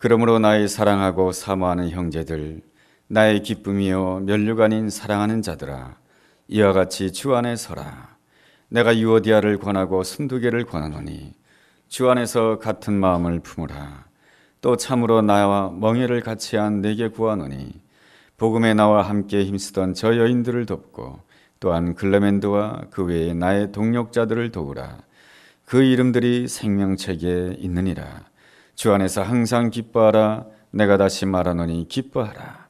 그러므로 나의 사랑하고 사모하는 형제들, 나의 기쁨이요 면류가 아닌 사랑하는 자들아, 이와 같이 주 안에 서라. 내가 유오디아를 권하고 순두개를 권하노니 주 안에서 같은 마음을 품으라. 또 참으로 나와 멍에를 같이 한 내게 구하노니 복음에 나와 함께 힘쓰던 저 여인들을 돕고 또한 글레멘드와 그 외에 나의 동력자들을 도우라. 그 이름들이 생명책에 있느니라. 주 안에서 항상 기뻐하라. 내가 다시 말하노니 기뻐하라.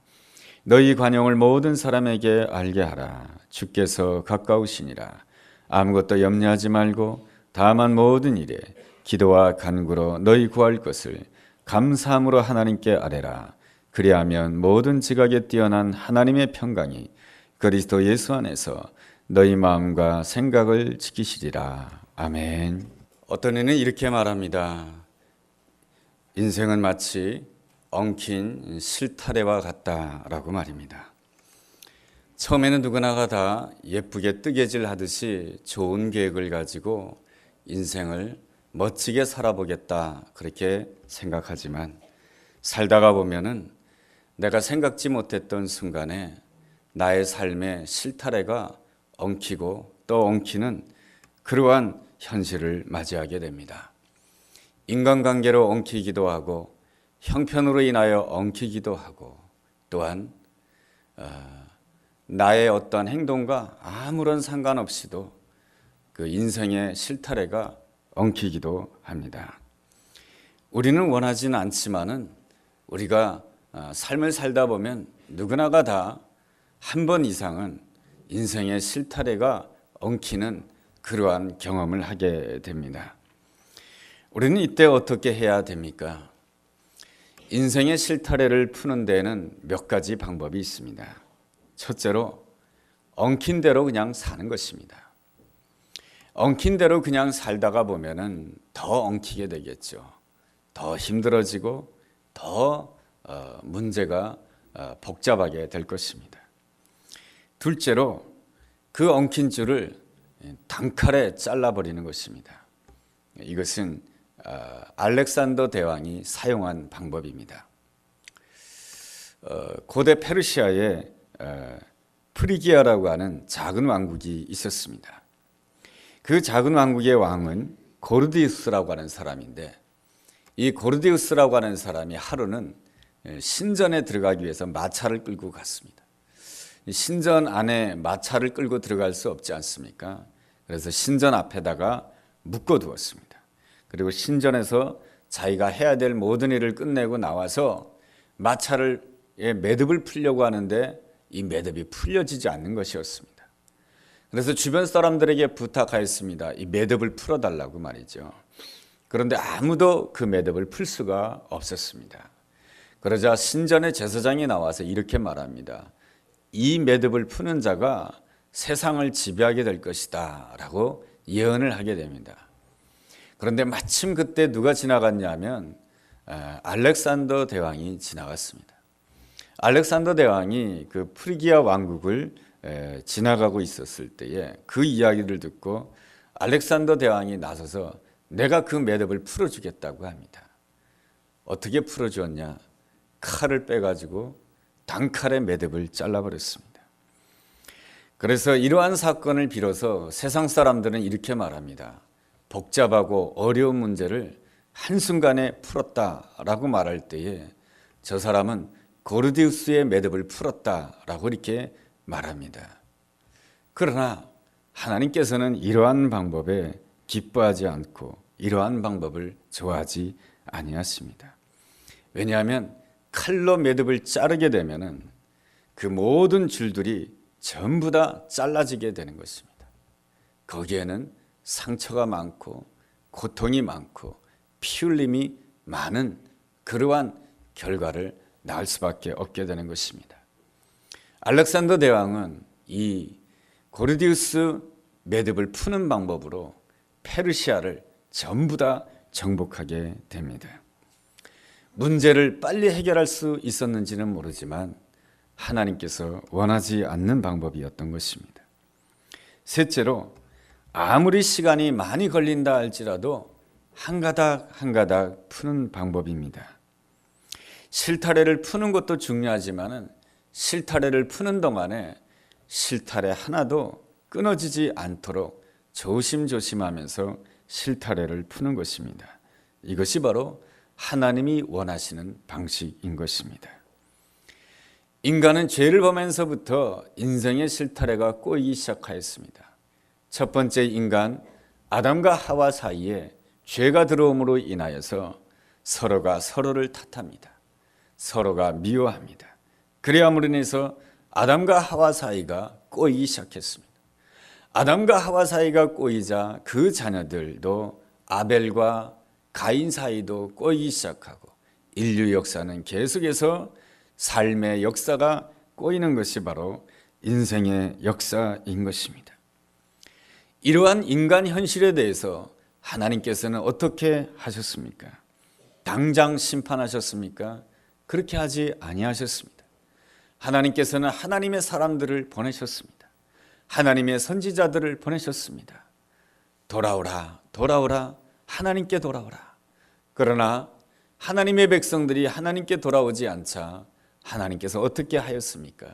너희 관용을 모든 사람에게 알게 하라. 주께서 가까우시니라. 아무것도 염려하지 말고 다만 모든 일에 기도와 간구로 너희 구할 것을 감사함으로 하나님께 아뢰라. 그리하면 모든 지각에 뛰어난 하나님의 평강이 그리스도 예수 안에서 너희 마음과 생각을 지키시리라. 아멘. 어떤 이는 이렇게 말합니다. 인생은 마치 엉킨 실타래와 같다라고 말입니다. 처음에는 누구나가 다 예쁘게 뜨개질 하듯이 좋은 계획을 가지고 인생을 멋지게 살아보겠다 그렇게 생각하지만 살다가 보면은 내가 생각지 못했던 순간에 나의 삶의 실타래가 엉키고 또 엉키는 그러한 현실을 맞이하게 됩니다. 인간관계로 엉키기도 하고 형편으로 인하여 엉키기도 하고 또한 나의 어떤 행동과 아무런 상관없이도 그 인생의 실타래가 엉키기도 합니다. 우리는 원하지는 않지만은 우리가 삶을 살다 보면 누구나가 다 한 번 이상은 인생의 실타래가 엉키는 그러한 경험을 하게 됩니다. 우리는 이때 어떻게 해야 됩니까? 인생의 실타래를 푸는 데에는 몇 가지 방법이 있습니다. 첫째로 엉킨 대로 그냥 사는 것입니다. 엉킨 대로 그냥 살다가 보면은 더 엉키게 되겠죠. 더 힘들어지고 더 문제가 복잡하게 될 것입니다. 둘째로 그 엉킨 줄을 단칼에 잘라버리는 것입니다. 이것은 알렉산더 대왕이 사용한 방법입니다. 고대 페르시아에 프리기아라고 하는 작은 왕국이 있었습니다. 그 작은 왕국의 왕은 고르디우스라고 하는 사람인데 이 고르디우스라고 하는 사람이 하루는 신전에 들어가기 위해서 마차를 끌고 갔습니다. 신전 안에 마차를 끌고 들어갈 수 없지 않습니까? 그래서 신전 앞에다가 묶어두었습니다. 그리고 신전에서 자기가 해야 될 모든 일을 끝내고 나와서 마차를 매듭을 풀려고 하는데 이 매듭이 풀려지지 않는 것이었습니다. 그래서 주변 사람들에게 부탁하였습니다. 이 매듭을 풀어달라고 말이죠. 그런데 아무도 그 매듭을 풀 수가 없었습니다. 그러자 신전의 제사장이 나와서 이렇게 말합니다. 이 매듭을 푸는 자가 세상을 지배하게 될 것이다 라고 예언을 하게 됩니다. 그런데 마침 그때 누가 지나갔냐면 알렉산더 대왕이 지나갔습니다. 알렉산더 대왕이 그 프리기아 왕국을 지나가고 있었을 때에 그 이야기를 듣고 알렉산더 대왕이 나서서 내가 그 매듭을 풀어주겠다고 합니다. 어떻게 풀어주었냐? 칼을 빼가지고 단칼에 매듭을 잘라버렸습니다. 그래서 이러한 사건을 빌어서 세상 사람들은 이렇게 말합니다. 복잡하고 어려운 문제를 한순간에 풀었다라고 말할 때에 저 사람은 고르디우스의 매듭을 풀었다라고 이렇게 말합니다. 그러나 하나님께서는 이러한 방법에 기뻐하지 않고 이러한 방법을 좋아하지 아니하십니다. 왜냐하면 칼로 매듭을 자르게 되면은 그 모든 줄들이 전부 다 잘라지게 되는 것입니다. 거기에는 상처가 많고 고통이 많고 피 흘림이 많은 그러한 결과를 낳을 수밖에 없게 되는 것입니다. 알렉산더 대왕은 이 고르디우스 매듭을 푸는 방법으로 페르시아를 전부 다 정복하게 됩니다. 문제를 빨리 해결할 수 있었는지는 모르지만 하나님께서 원하지 않는 방법이었던 것입니다. 셋째로 아무리 시간이 많이 걸린다 할지라도 한 가닥 한 가닥 푸는 방법입니다. 실타래를 푸는 것도 중요하지만은 실타래를 푸는 동안에 실타래 하나도 끊어지지 않도록 조심조심하면서 실타래를 푸는 것입니다. 이것이 바로 하나님이 원하시는 방식인 것입니다. 인간은 죄를 범하면서부터 인생의 실타래가 꼬이기 시작하였습니다. 첫 번째 인간 아담과 하와 사이에 죄가 들어옴으로 인하여서 서로가 서로를 탓합니다. 서로가 미워합니다. 그래야므로 인해서 아담과 하와 사이가 꼬이기 시작했습니다. 아담과 하와 사이가 꼬이자 그 자녀들도 아벨과 가인 사이도 꼬이기 시작하고 인류 역사는 계속해서 삶의 역사가 꼬이는 것이 바로 인생의 역사인 것입니다. 이러한 인간 현실에 대해서 하나님께서는 어떻게 하셨습니까? 당장 심판하셨습니까? 그렇게 하지 아니하셨습니다. 하나님께서는 하나님의 사람들을 보내셨습니다. 하나님의 선지자들을 보내셨습니다. 돌아오라, 돌아오라, 하나님께 돌아오라. 그러나 하나님의 백성들이 하나님께 돌아오지 않자 하나님께서 어떻게 하였습니까?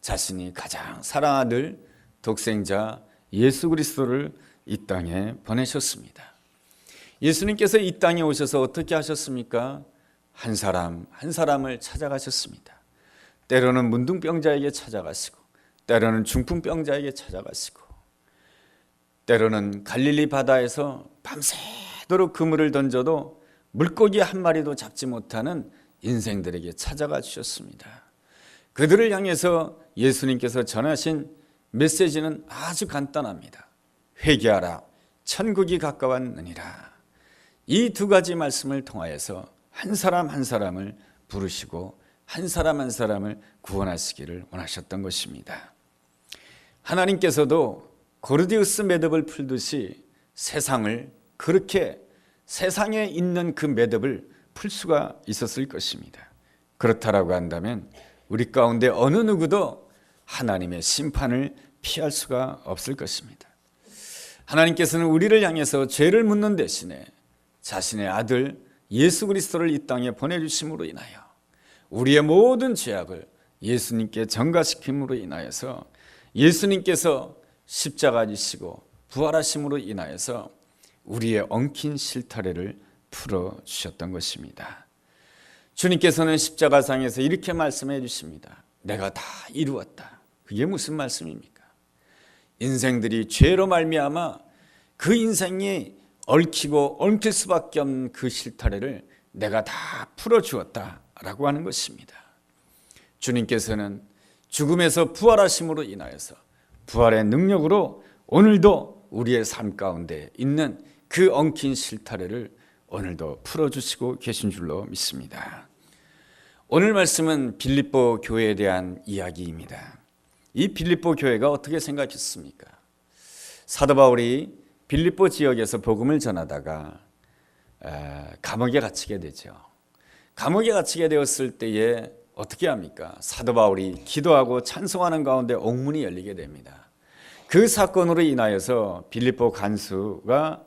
자신이 가장 사랑하는 독생자 예수 그리스도를 이 땅에 보내셨습니다. 예수님께서 이 땅에 오셔서 어떻게 하셨습니까? 한 사람 한 사람을 찾아가셨습니다. 때로는 문둥병자에게 찾아가시고, 때로는 중풍병자에게 찾아가시고, 때로는 갈릴리 바다에서 밤새도록 그물을 던져도 물고기 한 마리도 잡지 못하는 인생들에게 찾아가 주셨습니다. 그들을 향해서 예수님께서 전하신 메시지는 아주 간단합니다. 회개하라, 천국이 가까웠느니라. 이 두 가지 말씀을 통하여서 한 사람 한 사람을 부르시고 한 사람 한 사람을 구원하시기를 원하셨던 것입니다. 하나님께서도 고르디우스 매듭을 풀듯이 세상을 그렇게 세상에 있는 그 매듭을 풀 수가 있었을 것입니다. 그렇다라고 한다면 우리 가운데 어느 누구도 하나님의 심판을 피할 수가 없을 것입니다. 하나님께서는 우리를 향해서 죄를 묻는 대신에 자신의 아들 예수 그리스도를 이 땅에 보내주심으로 인하여 우리의 모든 죄악을 예수님께 전가시킴으로 인하여서 예수님께서 십자가 지시고 부활하심으로 인하여서 우리의 엉킨 실타래를 풀어주셨던 것입니다. 주님께서는 십자가상에서 이렇게 말씀해 주십니다. 내가 다 이루었다. 그게 무슨 말씀입니까? 인생들이 죄로 말미암아 그 인생이 얽히고 엉킬 수밖에 없는 그 실타래를 내가 다 풀어주었다라고 하는 것입니다. 주님께서는 죽음에서 부활하심으로 인하여서 부활의 능력으로 오늘도 우리의 삶 가운데 있는 그 엉킨 실타래를 오늘도 풀어주시고 계신 줄로 믿습니다. 오늘 말씀은 빌립보 교회에 대한 이야기입니다. 이 빌립보 교회가 어떻게 생각했습니까? 사도 바울이 빌립보 지역에서 복음을 전하다가 감옥에 갇히게 되죠. 감옥에 갇히게 되었을 때에 어떻게 합니까? 사도 바울이 기도하고 찬송하는 가운데 옥문이 열리게 됩니다. 그 사건으로 인하여서 빌립보 간수가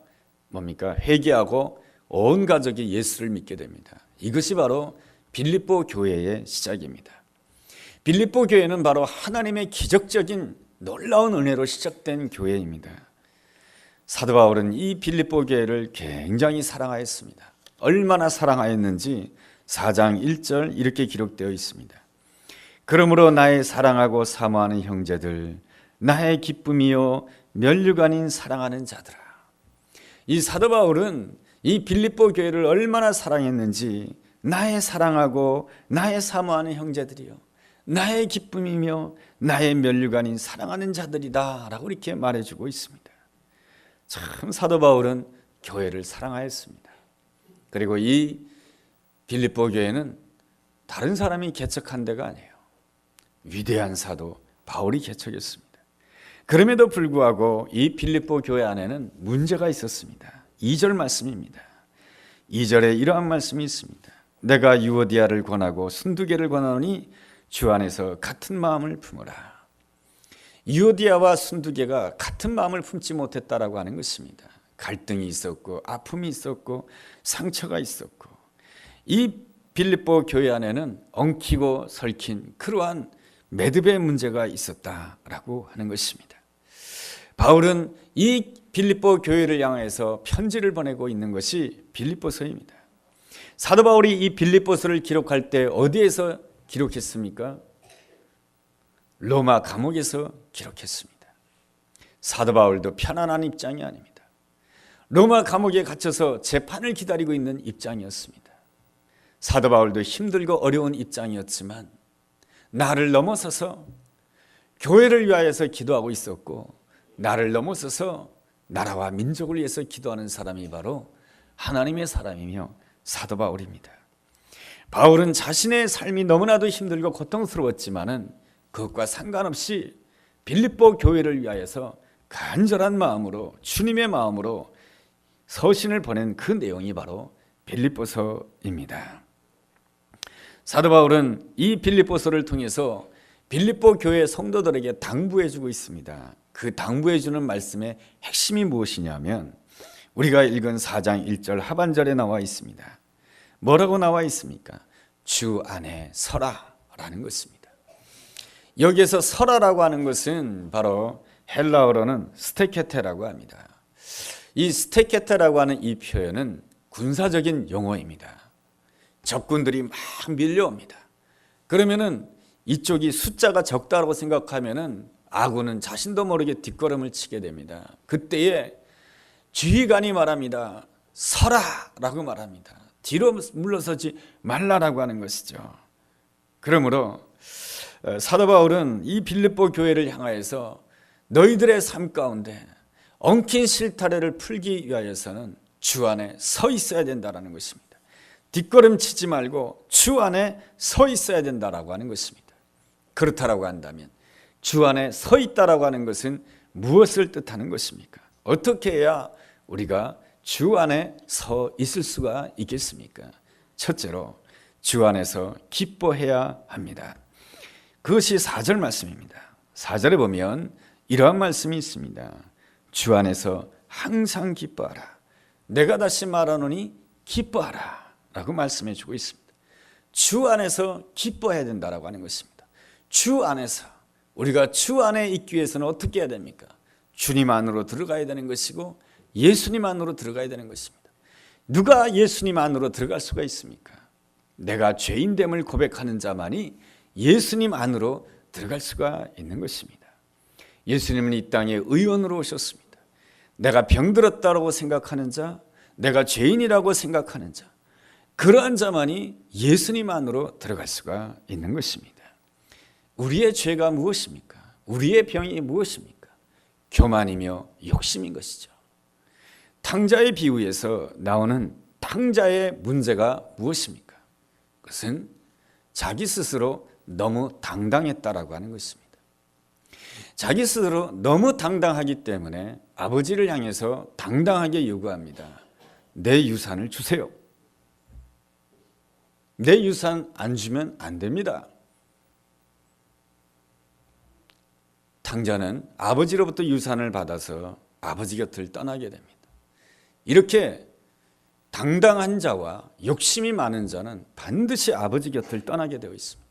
뭡니까? 회개하고 온 가족이 예수를 믿게 됩니다. 이것이 바로 빌립보 교회의 시작입니다. 빌립보 교회는 바로 하나님의 기적적인 놀라운 은혜로 시작된 교회입니다. 사도 바울은 이 빌립보 교회를 굉장히 사랑하였습니다. 얼마나 사랑하였는지 4장 1절 이렇게 기록되어 있습니다. 그러므로 나의 사랑하고 사모하는 형제들, 나의 기쁨이요 면류관인 사랑하는 자들아. 이 사도 바울은 이 빌립보 교회를 얼마나 사랑했는지 나의 사랑하고 나의 사모하는 형제들이요 나의 기쁨이며 나의 면류관인 사랑하는 자들이다 라고 이렇게 말해주고 있습니다. 참 사도 바울은 교회를 사랑하였습니다. 그리고 이 빌립보 교회는 다른 사람이 개척한 데가 아니에요. 위대한 사도 바울이 개척했습니다. 그럼에도 불구하고 이 빌립보 교회 안에는 문제가 있었습니다. 2절 말씀입니다. 2절에 이러한 말씀이 있습니다. 내가 유오디아를 권하고 순두개를 권하노니 주 안에서 같은 마음을 품으라. 유오디아와 순두개가 같은 마음을 품지 못했다라고 하는 것입니다. 갈등이 있었고 아픔이 있었고 상처가 있었고 이 빌립보 교회 안에는 엉키고 설킨 그러한 매듭의 문제가 있었다라고 하는 것입니다. 바울은 이 빌립보 교회를 향해서 편지를 보내고 있는 것이 빌립보서입니다. 사도 바울이 이 빌립보서를 기록할 때 어디에서 기록했습니까? 로마 감옥에서 기록했습니다. 사도 바울도 편안한 입장이 아닙니다. 로마 감옥에 갇혀서 재판을 기다리고 있는 입장이었습니다. 사도 바울도 힘들고 어려운 입장이었지만 나를 넘어서서 교회를 위하여서 기도하고 있었고, 나를 넘어서서 나라와 민족을 위해서 기도하는 사람이 바로 하나님의 사람이며 사도 바울입니다. 바울은 자신의 삶이 너무나도 힘들고 고통스러웠지만은 그것과 상관없이 빌립보 교회를 위하여서 간절한 마음으로, 주님의 마음으로 서신을 보낸 그 내용이 바로 빌립보서입니다. 사도 바울은 이 빌립보서를 통해서 빌립보 교회 성도들에게 당부해 주고 있습니다. 그 당부해 주는 말씀의 핵심이 무엇이냐면 우리가 읽은 4장 1절 하반절에 나와 있습니다. 뭐라고 나와 있습니까? 주 안에 서라라는 것입니다. 여기에서 서라라고 하는 것은 바로 헬라어로는 스테케테라고 합니다. 이 스테케테라고 하는 이 표현은 군사적인 용어입니다. 적군들이 막 밀려옵니다. 그러면은 이쪽이 숫자가 적다라고 생각하면은 아군은 자신도 모르게 뒷걸음을 치게 됩니다. 그때에 지휘관이 말합니다. 서라라고 말합니다. 뒤로 물러서지 말라라고 하는 것이죠. 그러므로 사도 바울은 이 빌립보 교회를 향하여서 너희들의 삶 가운데 엉킨 실타래를 풀기 위하여서는 주 안에 서 있어야 된다라는 것입니다. 뒷걸음 치지 말고 주 안에 서 있어야 된다라고 하는 것입니다. 그렇다라고 한다면 주 안에 서 있다라고 하는 것은 무엇을 뜻하는 것입니까? 어떻게 해야 우리가 주 안에 서 있을 수가 있겠습니까? 첫째로 주 안에서 기뻐해야 합니다. 그것이 4절 말씀입니다. 4절에 보면 이러한 말씀이 있습니다. 주 안에서 항상 기뻐하라. 내가 다시 말하노니 기뻐하라 라고 말씀해 주고 있습니다. 주 안에서 기뻐해야 된다라고 하는 것입니다. 주 안에서, 우리가 주 안에 있기 위해서는 어떻게 해야 됩니까? 주님 안으로 들어가야 되는 것이고 예수님 안으로 들어가야 되는 것입니다. 누가 예수님 안으로 들어갈 수가 있습니까? 내가 죄인됨을 고백하는 자만이 예수님 안으로 들어갈 수가 있는 것입니다. 예수님은 이 땅에 의원으로 오셨습니다. 내가 병들었다고 생각하는 자, 내가 죄인이라고 생각하는 자, 그러한 자만이 예수님 안으로 들어갈 수가 있는 것입니다. 우리의 죄가 무엇입니까? 우리의 병이 무엇입니까? 교만이며 욕심인 것이죠. 탕자의 비유에서 나오는 탕자의 문제가 무엇입니까? 그것은 자기 스스로 너무 당당했다라고 하는 것입니다. 자기 스스로 너무 당당하기 때문에 아버지를 향해서 당당하게 요구합니다. 내 유산을 주세요. 내 유산 안 주면 안 됩니다. 탕자는 아버지로부터 유산을 받아서 아버지 곁을 떠나게 됩니다. 이렇게 당당한 자와 욕심이 많은 자는 반드시 아버지 곁을 떠나게 되어 있습니다.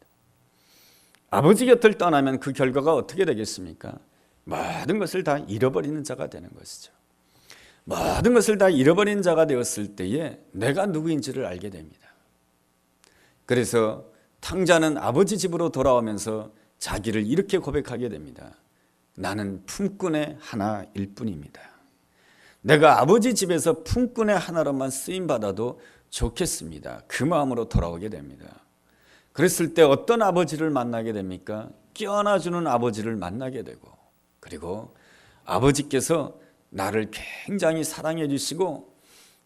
아버지 곁을 떠나면 그 결과가 어떻게 되겠습니까? 모든 것을 다 잃어버리는 자가 되는 것이죠. 모든 것을 다 잃어버린 자가 되었을 때에 내가 누구인지를 알게 됩니다. 그래서 탕자는 아버지 집으로 돌아오면서 자기를 이렇게 고백하게 됩니다. 나는 품꾼의 하나일 뿐입니다. 내가 아버지 집에서 품꾼의 하나로만 쓰임받아도 좋겠습니다. 그 마음으로 돌아오게 됩니다. 그랬을 때 어떤 아버지를 만나게 됩니까? 껴안아주는 아버지를 만나게 되고, 그리고 아버지께서 나를 굉장히 사랑해 주시고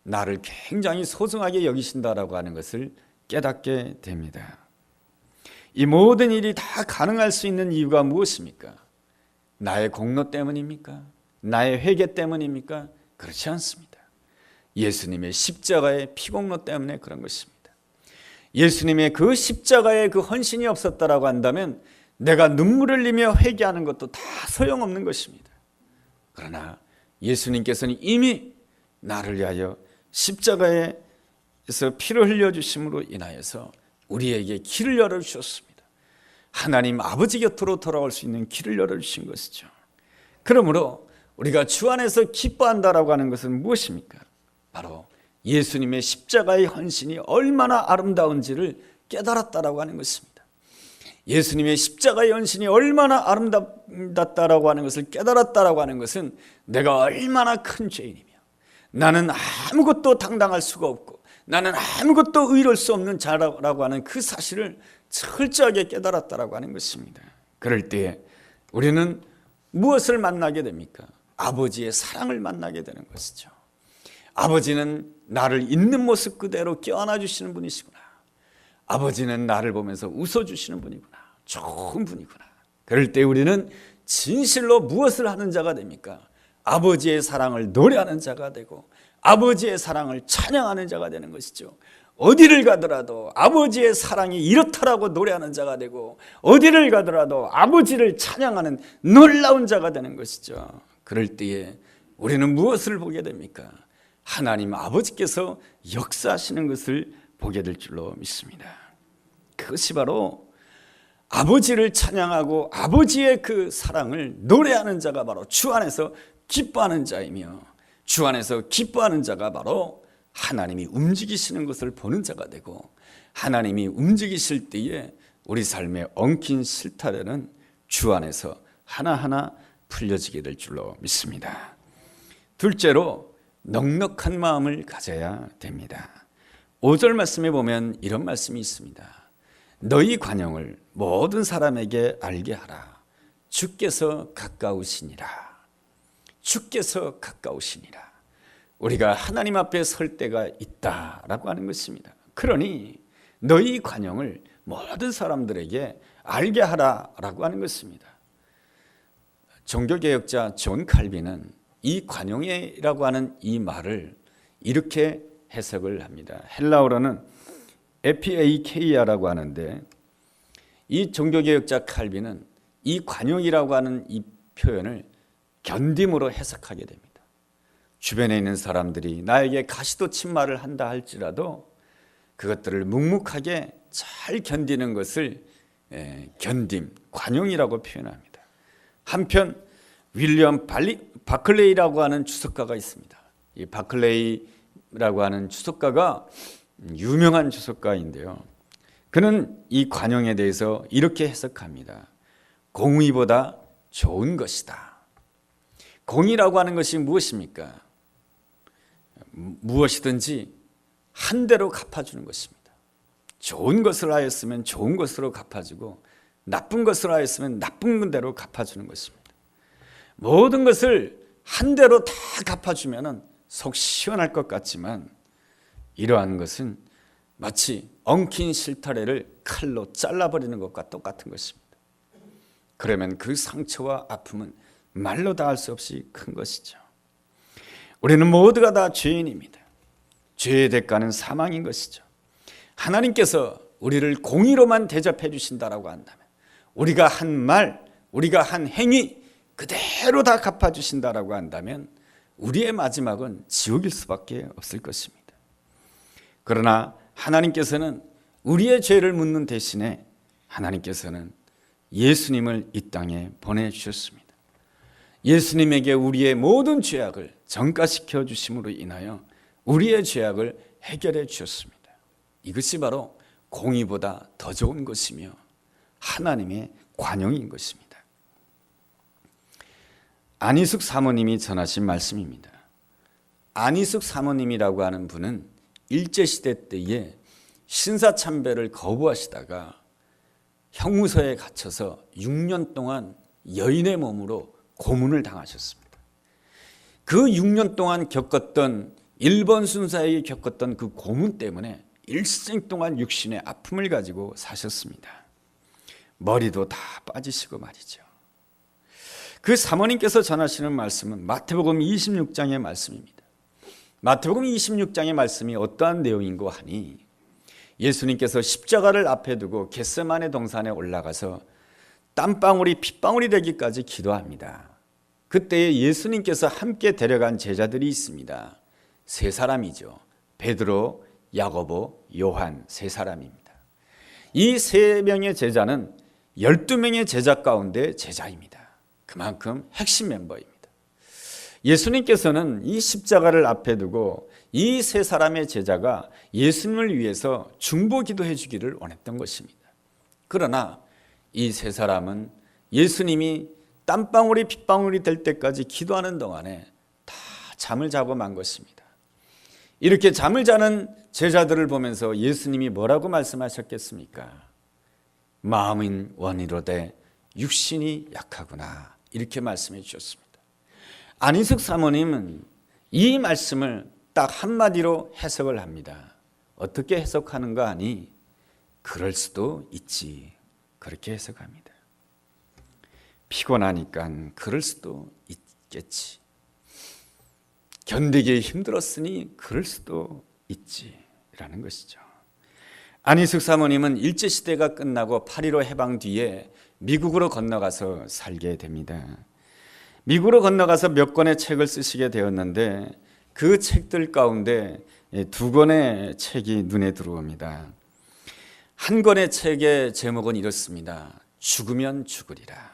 나를 굉장히 소중하게 여기신다라고 하는 것을 깨닫게 됩니다. 이 모든 일이 다 가능할 수 있는 이유가 무엇입니까? 나의 공로 때문입니까? 나의 회개 때문입니까? 그렇지 않습니다. 예수님의 십자가의 피공로 때문에 그런 것입니다. 예수님의 그 십자가의 그 헌신이 없었다라고 한다면 내가 눈물을 흘리며 회개하는 것도 다 소용없는 것입니다. 그러나 예수님께서는 이미 나를 위하여 십자가에 그래서 피를 흘려주심으로 인하여서 우리에게 길을 열어주셨습니다. 하나님 아버지 곁으로 돌아올 수 있는 길을 열어주신 것이죠. 그러므로 우리가 주 안에서 기뻐한다라고 하는 것은 무엇입니까? 바로 예수님의 십자가의 헌신이 얼마나 아름다운지를 깨달았다라고 하는 것입니다. 예수님의 십자가의 헌신이 얼마나 아름답다라고 하는 것을 깨달았다라고 하는 것은 내가 얼마나 큰 죄인이며 나는 아무것도 당당할 수가 없고 나는 아무것도 의로울 수 없는 자라고 하는 그 사실을 철저하게 깨달았다라고 하는 것입니다. 그럴 때에 우리는 무엇을 만나게 됩니까? 아버지의 사랑을 만나게 되는 것이죠. 아버지는 나를 있는 모습 그대로 껴안아 주시는 분이시구나. 아버지는 나를 보면서 웃어주시는 분이구나. 좋은 분이구나. 그럴 때 우리는 진실로 무엇을 하는 자가 됩니까? 아버지의 사랑을 노래하는 자가 되고 아버지의 사랑을 찬양하는 자가 되는 것이죠. 어디를 가더라도 아버지의 사랑이 이렇다라고 노래하는 자가 되고 어디를 가더라도 아버지를 찬양하는 놀라운 자가 되는 것이죠. 그럴 때에 우리는 무엇을 보게 됩니까? 하나님 아버지께서 역사하시는 것을 보게 될 줄로 믿습니다. 그것이 바로 아버지를 찬양하고 아버지의 그 사랑을 노래하는 자가 바로 주 안에서 기뻐하는 자이며 주 안에서 기뻐하는 자가 바로 하나님이 움직이시는 것을 보는 자가 되고 하나님이 움직이실 때에 우리 삶의 엉킨 실타래는 주 안에서 하나하나 풀려지게 될 줄로 믿습니다. 둘째로 넉넉한 마음을 가져야 됩니다. 5절 말씀에 보면 이런 말씀이 있습니다. 너희 관용을 모든 사람에게 알게 하라. 주께서 가까우시니라. 주께서 가까우시니라. 우리가 하나님 앞에 설 때가 있다라고 하는 것입니다. 그러니 너희 관용을 모든 사람들에게 알게 하라라고 하는 것입니다. 종교개혁자 존 칼빈은 이 관용이라고 하는 이 말을 이렇게 해석을 합니다. 헬라어로는 에피에이케이아라고 하는데 이 종교개혁자 칼빈은 이 관용이라고 하는 이 표현을 견딤으로 해석하게 됩니다. 주변에 있는 사람들이 나에게 가시돋친 말을 한다 할지라도 그것들을 묵묵하게 잘 견디는 것을 견딤, 관용이라고 표현합니다. 한편 윌리엄 바클레이라고 하는 주석가가 있습니다. 이 바클레이라고 하는 주석가가 유명한 주석가인데요. 그는 이 관용에 대해서 이렇게 해석합니다. 공의보다 좋은 것이다. 공의라고 하는 것이 무엇입니까? 무엇이든지 한 대로 갚아주는 것입니다. 좋은 것을 하였으면 좋은 것으로 갚아주고 나쁜 것을 하였으면 나쁜 대로 갚아주는 것입니다. 모든 것을 한 대로 다 갚아주면 속 시원할 것 같지만 이러한 것은 마치 엉킨 실타래를 칼로 잘라버리는 것과 똑같은 것입니다. 그러면 그 상처와 아픔은 말로 다 할 수 없이 큰 것이죠. 우리는 모두가 다 죄인입니다. 죄의 대가는 사망인 것이죠. 하나님께서 우리를 공의로만 대접해 주신다라고 한다면 우리가 한 말, 우리가 한 행위 그대로 다 갚아주신다라고 한다면 우리의 마지막은 지옥일 수밖에 없을 것입니다. 그러나 하나님께서는 우리의 죄를 묻는 대신에 하나님께서는 예수님을 이 땅에 보내주셨습니다. 예수님에게 우리의 모든 죄악을 전가시켜 주심으로 인하여 우리의 죄악을 해결해 주셨습니다. 이것이 바로 공의보다 더 좋은 것이며 하나님의 관용인 것입니다. 안희숙 사모님이 전하신 말씀입니다. 안희숙 사모님이라고 하는 분은 일제시대 때에 신사참배를 거부하시다가 형무소에 갇혀서 6년 동안 여인의 몸으로 고문을 당하셨습니다. 그 6년 동안 겪었던 일본 순사에게 겪었던 그 고문 때문에 일생 동안 육신의 아픔을 가지고 사셨습니다. 머리도 다 빠지시고 말이죠. 그 사모님께서 전하시는 말씀은 마태복음 26장의 말씀입니다. 마태복음 26장의 말씀이 어떠한 내용인고 하니 예수님께서 십자가를 앞에 두고 겟세마네 동산에 올라가서 땀방울이 핏방울이 되기까지 기도합니다. 그때에 예수님께서 함께 데려간 제자들이 있습니다. 세 사람이죠. 베드로, 야고보, 요한 세 사람입니다. 이 세 명의 제자는 12명의 제자 가운데 제자입니다. 그만큼 핵심 멤버입니다. 예수님께서는 이 십자가를 앞에 두고 이 세 사람의 제자가 예수님을 위해서 중보기도해 주기를 원했던 것입니다. 그러나 이 세 사람은 예수님이 땀방울이 핏방울이 될 때까지 기도하는 동안에 다 잠을 자고 만 것입니다. 이렇게 잠을 자는 제자들을 보면서 예수님이 뭐라고 말씀하셨겠습니까? 마음은 원이로되 육신이 약하구나, 이렇게 말씀해 주셨습니다. 안희숙 사모님은 이 말씀을 딱 한마디로 해석을 합니다. 어떻게 해석하는가 하니 그럴 수도 있지, 그렇게 해석합니다. 피곤하니까 그럴 수도 있겠지, 견디기 힘들었으니 그럴 수도 있지 라는 것이죠. 안희숙 사모님은 일제시대가 끝나고 8.15 해방 뒤에 미국으로 건너가서 살게 됩니다. 미국으로 건너가서 몇 권의 책을 쓰시게 되었는데 그 책들 가운데 2권의 책이 눈에 들어옵니다. 한 권의 책의 제목은 이렇습니다. 죽으면 죽으리라.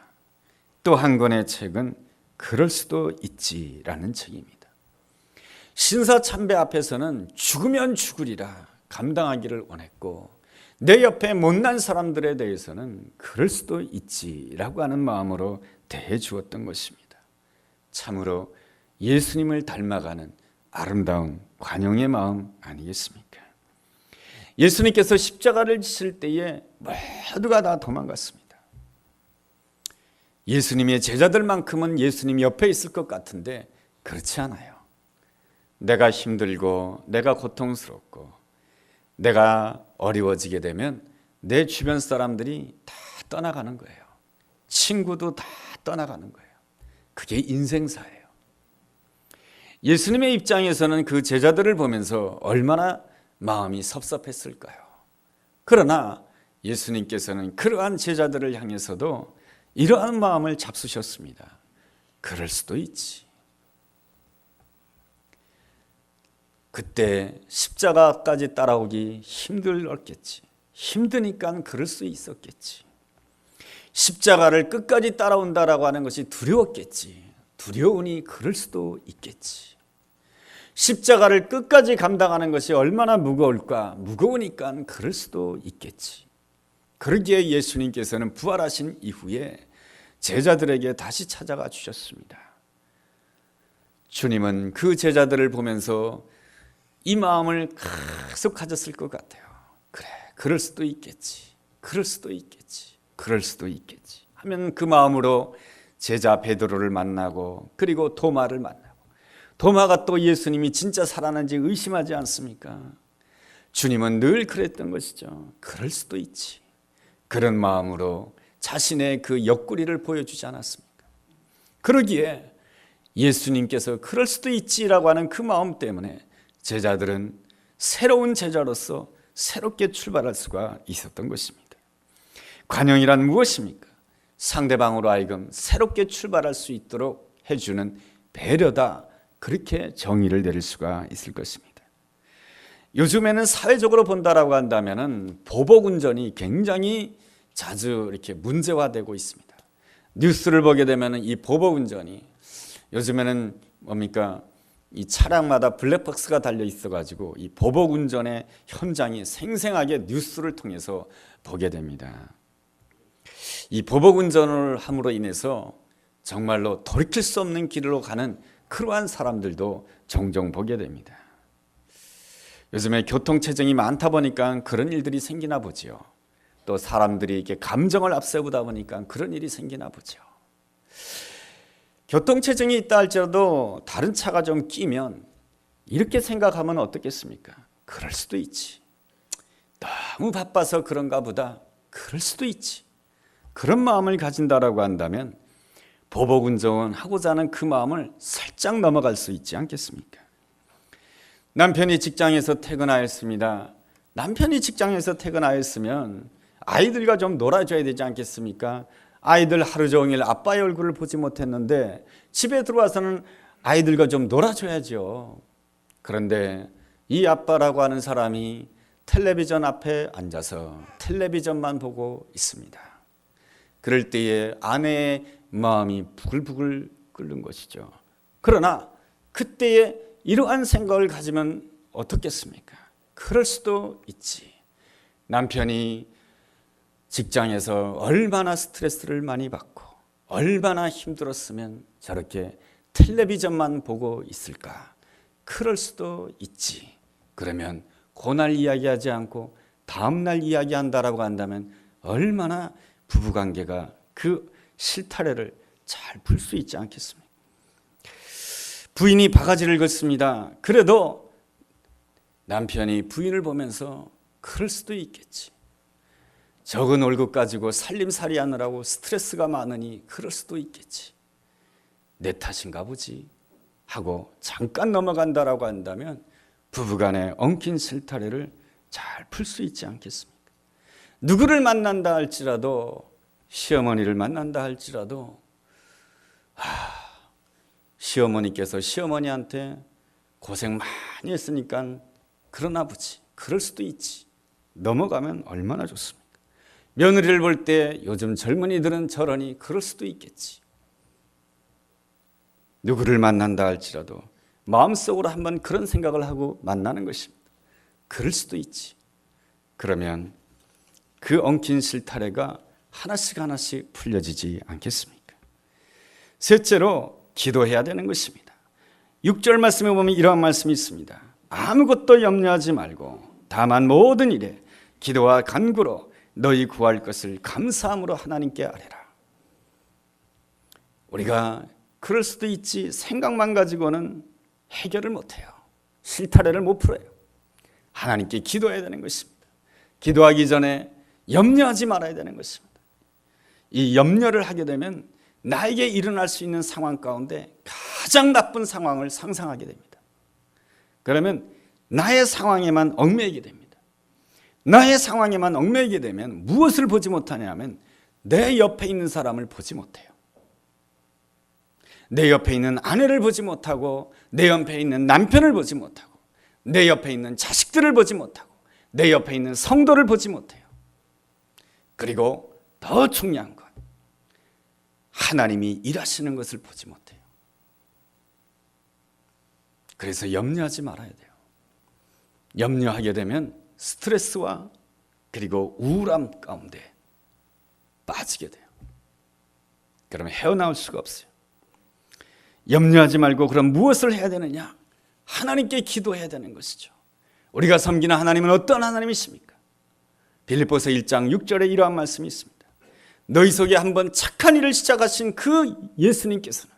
또 한 권의 책은 그럴 수도 있지라는 책입니다. 신사참배 앞에서는 죽으면 죽으리라 감당하기를 원했고, 내 옆에 못난 사람들에 대해서는 그럴 수도 있지라고 하는 마음으로 대해 주었던 것입니다. 참으로 예수님을 닮아가는 아름다운 관용의 마음 아니겠습니까? 예수님께서 십자가를 지실 때에 모두가 다 도망갔습니다. 예수님의 제자들만큼은 예수님 옆에 있을 것 같은데 그렇지 않아요. 내가 힘들고 내가 고통스럽고 내가 어려워지게 되면 내 주변 사람들이 다 떠나가는 거예요. 친구도 다 떠나가는 거예요. 그게 인생사예요. 예수님의 입장에서는 그 제자들을 보면서 얼마나 마음이 섭섭했을까요? 그러나 예수님께서는 그러한 제자들을 향해서도 이러한 마음을 잡수셨습니다. 그럴 수도 있지. 그때 십자가까지 따라오기 힘들었겠지. 힘드니까 그럴 수 있었겠지. 십자가를 끝까지 따라온다라고 하는 것이 두려웠겠지. 두려우니 그럴 수도 있겠지. 십자가를 끝까지 감당하는 것이 얼마나 무거울까? 무거우니까 그럴 수도 있겠지. 그러기에 예수님께서는 부활하신 이후에 제자들에게 다시 찾아가 주셨습니다. 주님은 그 제자들을 보면서 이 마음을 계속 가졌을 것 같아요. 그래, 그럴 수도 있겠지. 그럴 수도 있겠지. 그럴 수도 있겠지 하면 그 마음으로 제자 베드로를 만나고 그리고 도마를 만나고, 도마가 또 예수님이 진짜 살아난지 의심하지 않습니까? 주님은 늘 그랬던 것이죠. 그럴 수도 있지. 그런 마음으로 자신의 그 옆구리를 보여주지 않았습니까? 그러기에 예수님께서 그럴 수도 있지라고 하는 그 마음 때문에 제자들은 새로운 제자로서 새롭게 출발할 수가 있었던 것입니다. 관용이란 무엇입니까? 상대방으로 하여금 새롭게 출발할 수 있도록 해주는 배려다, 그렇게 정의를 내릴 수가 있을 것입니다. 요즘에는 사회적으로 본다라고 한다면은 보복운전이 굉장히 자주 이렇게 문제화되고 있습니다. 뉴스를 보게 되면은 이 보복운전이 요즘에는 뭡니까? 이 차량마다 블랙박스가 달려 있어가지고 이 보복운전의 현장이 생생하게 뉴스를 통해서 보게 됩니다. 이 보복운전을 함으로 인해서 정말로 돌이킬 수 없는 길로 가는 그러한 사람들도 종종 보게 됩니다. 요즘에 교통체증이 많다 보니까 그런 일들이 생기나 보죠. 또 사람들이 이렇게 감정을 앞세우다 보니까 그런 일이 생기나 보죠. 교통체증이 있다 할지라도 다른 차가 좀 끼면 이렇게 생각하면 어떻겠습니까? 그럴 수도 있지. 너무 바빠서 그런가 보다. 그럴 수도 있지. 그런 마음을 가진다라고 한다면 보복운전 하고자 하는 그 마음을 살짝 넘어갈 수 있지 않겠습니까? 남편이 직장에서 퇴근하였습니다. 남편이 직장에서 퇴근하였으면 아이들과 좀 놀아줘야 되지 않겠습니까? 아이들 하루 종일 아빠의 얼굴을 보지 못했는데 집에 들어와서는 아이들과 좀 놀아줘야죠. 그런데 이 아빠라고 하는 사람이 텔레비전 앞에 앉아서 텔레비전만 보고 있습니다. 그럴 때에 아내의 마음이 부글부글 끓는 것이죠. 그러나 그때에 이러한 생각을 가지면 어떻겠습니까? 그럴 수도 있지. 남편이 직장에서 얼마나 스트레스를 많이 받고 얼마나 힘들었으면 저렇게 텔레비전만 보고 있을까? 그럴 수도 있지. 그러면 그날 이야기하지 않고 다음날 이야기한다라고 한다면 얼마나 부부관계가 그 실타래를 잘 풀 수 있지 않겠습니까? 부인이 바가지를 걷습니다. 그래도 남편이 부인을 보면서 그럴 수도 있겠지. 적은 월급 가지고 살림살이 하느라고 스트레스가 많으니 그럴 수도 있겠지. 내 탓인가 보지 하고 잠깐 넘어간다라고 한다면 부부간의 엉킨 실타래를 잘 풀 수 있지 않겠습니까? 누구를 만난다 할지라도, 시어머니를 만난다 할지라도 시어머니께서 시어머니한테 고생 많이 했으니까 그러나 보지, 그럴 수도 있지. 넘어가면 얼마나 좋습니까? 며느리를 볼 때 요즘 젊은이들은 저러니 그럴 수도 있겠지. 누구를 만난다 할지라도 마음속으로 한번 그런 생각을 하고 만나는 것입니다. 그럴 수도 있지. 그러면 그 엉킨 실타래가 하나씩 하나씩 풀려지지 않겠습니까? 셋째로 기도해야 되는 것입니다. 6절 말씀에 보면 이러한 말씀이 있습니다. 아무것도 염려하지 말고 다만 모든 일에 기도와 간구로 너희 구할 것을 감사함으로 하나님께 아뢰라. 우리가 그럴 수도 있지, 생각만 가지고는 해결을 못해요. 실타래를 못 풀어요. 하나님께 기도해야 되는 것입니다. 기도하기 전에 염려하지 말아야 되는 것입니다. 이 염려를 하게 되면 나에게 일어날 수 있는 상황 가운데 가장 나쁜 상황을 상상하게 됩니다. 그러면 나의 상황에만 얽매이게 됩니다. 나의 상황에만 얽매이게 되면 무엇을 보지 못하냐면 내 옆에 있는 사람을 보지 못해요. 내 옆에 있는 아내를 보지 못하고, 내 옆에 있는 남편을 보지 못하고, 내 옆에 있는 자식들을 보지 못하고, 내 옆에 있는 성도를 보지 못해요. 그리고 더 중요한 건 하나님이 일하시는 것을 보지 못해요. 그래서 염려하지 말아야 돼요. 염려하게 되면 스트레스와 그리고 우울함 가운데 빠지게 돼요. 그러면 헤어나올 수가 없어요. 염려하지 말고 그럼 무엇을 해야 되느냐? 하나님께 기도해야 되는 것이죠. 우리가 섬기는 하나님은 어떤 하나님이십니까? 빌립보서 1장 6절에 이러한 말씀이 있습니다. 너희 속에 한번 착한 일을 시작하신 그 예수님께서는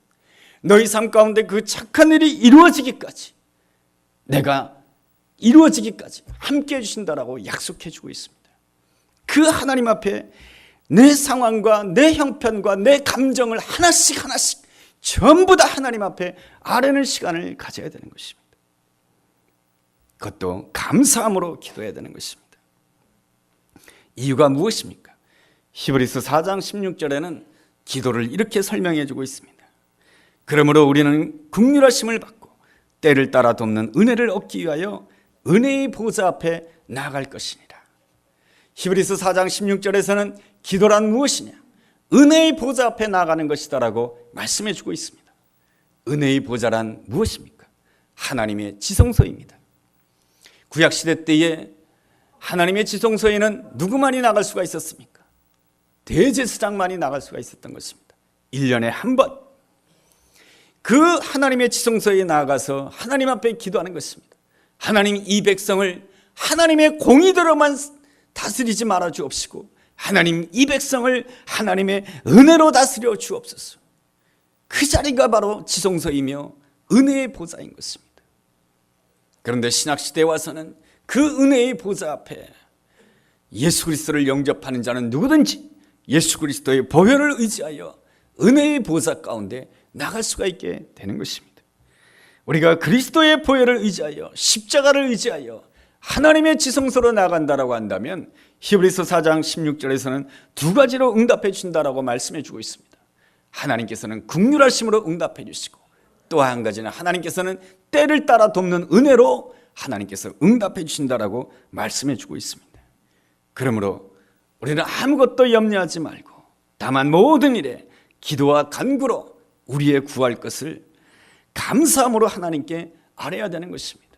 너희 삶 가운데 그 착한 일이 이루어지기까지, 내가 이루어지기까지 함께 해주신다라고 약속해 주고 있습니다. 그 하나님 앞에 내 상황과 내 형편과 내 감정을 하나씩 하나씩 전부 다 하나님 앞에 아뢰는 시간을 가져야 되는 것입니다. 그것도 감사함으로 기도해야 되는 것입니다. 이유가 무엇입니까? 히브리서 4장 16절에는 기도를 이렇게 설명해 주고 있습니다. 그러므로 우리는 긍휼하심을 받고 때를 따라 돕는 은혜를 얻기 위하여 은혜의 보좌 앞에 나아갈 것이니라. 히브리서 4장 16절에서는 기도란 무엇이냐? 은혜의 보좌 앞에 나아가는 것이다라고 말씀해 주고 있습니다. 은혜의 보좌란 무엇입니까? 하나님의 지성소입니다. 구약시대 때에 하나님의 지성소에는 누구만이 나갈 수가 있었습니까? 대제사장만이 나갈 수가 있었던 것입니다. 1년에 한 번 그 하나님의 지성소에 나아가서 하나님 앞에 기도하는 것입니다. 하나님, 이 백성을 하나님의 공의대로만 다스리지 말아 주옵시고 하나님, 이 백성을 하나님의 은혜로 다스려 주옵소서. 그 자리가 바로 지성소이며 은혜의 보좌인 것입니다. 그런데 신약시대에 와서는 그 은혜의 보좌 앞에 예수 그리스도를 영접하는 자는 누구든지 예수 그리스도의 보혈을 의지하여 은혜의 보좌 가운데 나갈 수가 있게 되는 것입니다. 우리가 그리스도의 보혈을 의지하여 십자가를 의지하여 하나님의 지성소로 나간다라고 한다면 히브리서 4장 16절에서는 두 가지로 응답해 주신다라고 말씀해 주고 있습니다. 하나님께서는 긍휼하심으로 응답해 주시고 또 한 가지는 하나님께서는 때를 따라 돕는 은혜로 하나님께서 응답해 주신다라고 말씀해 주고 있습니다. 그러므로 우리는 아무것도 염려하지 말고 다만 모든 일에 기도와 간구로 우리의 구할 것을 감사함으로 하나님께 아뢰어야 되는 것입니다.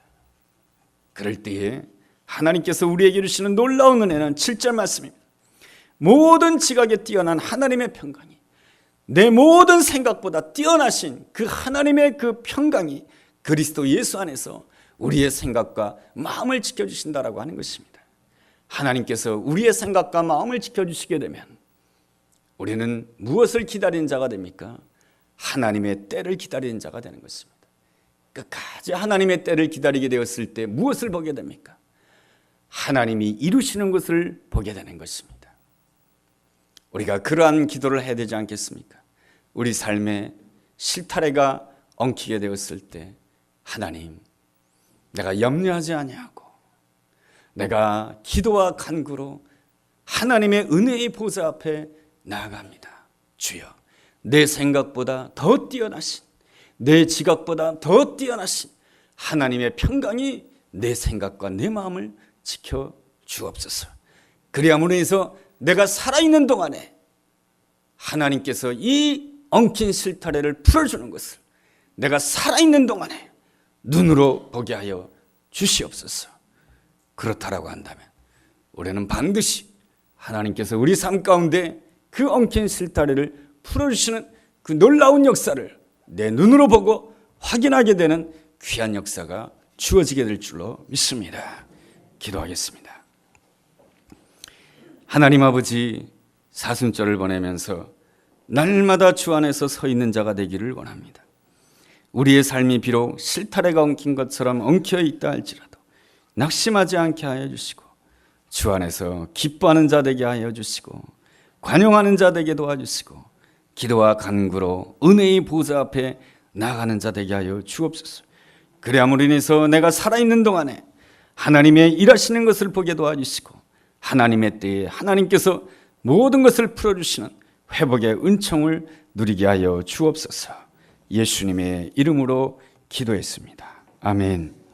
그럴 때에 하나님께서 우리에게 주시는 놀라운 은혜는 7절 말씀입니다. 모든 지각에 뛰어난 하나님의 평강이, 내 모든 생각보다 뛰어나신 그 하나님의 그 평강이 그리스도 예수 안에서 우리의 생각과 마음을 지켜주신다라고 하는 것입니다. 하나님께서 우리의 생각과 마음을 지켜주시게 되면 우리는 무엇을 기다리는 자가 됩니까? 하나님의 때를 기다리는 자가 되는 것입니다. 끝까지 하나님의 때를 기다리게 되었을 때 무엇을 보게 됩니까? 하나님이 이루시는 것을 보게 되는 것입니다. 우리가 그러한 기도를 해야 되지 않겠습니까? 우리 삶에 실타래가 엉키게 되었을 때 하나님, 내가 염려하지 아니하고 내가 기도와 간구로 하나님의 은혜의 보좌 앞에 나아갑니다. 주여, 내 생각보다 더 뛰어나신, 내 지각보다 더 뛰어나신 하나님의 평강이 내 생각과 내 마음을 지켜 주옵소서. 그리함으로 해서 내가 살아있는 동안에 하나님께서 이 엉킨 실타래를 풀어주는 것을 내가 살아있는 동안에 눈으로 보게 하여 주시옵소서. 그렇다라고 한다면 우리는 반드시 하나님께서 우리 삶 가운데 그 엉킨 실타래를 풀어주시는 그 놀라운 역사를 내 눈으로 보고 확인하게 되는 귀한 역사가 주어지게 될 줄로 믿습니다. 기도하겠습니다. 하나님 아버지, 사순절을 보내면서 날마다 주 안에서 서 있는 자가 되기를 원합니다. 우리의 삶이 비록 실타래가 엉킨 것처럼 엉켜 있다 할지라도 낙심하지 않게 하여 주시고 주 안에서 기뻐하는 자 되게 하여 주시고 관용하는 자 되게 도와주시고 기도와 간구로 은혜의 보좌 앞에 나아가는 자 되게 하여 주옵소서. 그래야므로 인해서 내가 살아있는 동안에 하나님의 일하시는 것을 보게 도와주시고 하나님의 때에 하나님께서 모든 것을 풀어주시는 회복의 은총을 누리게 하여 주옵소서. 예수님의 이름으로 기도했습니다. 아멘.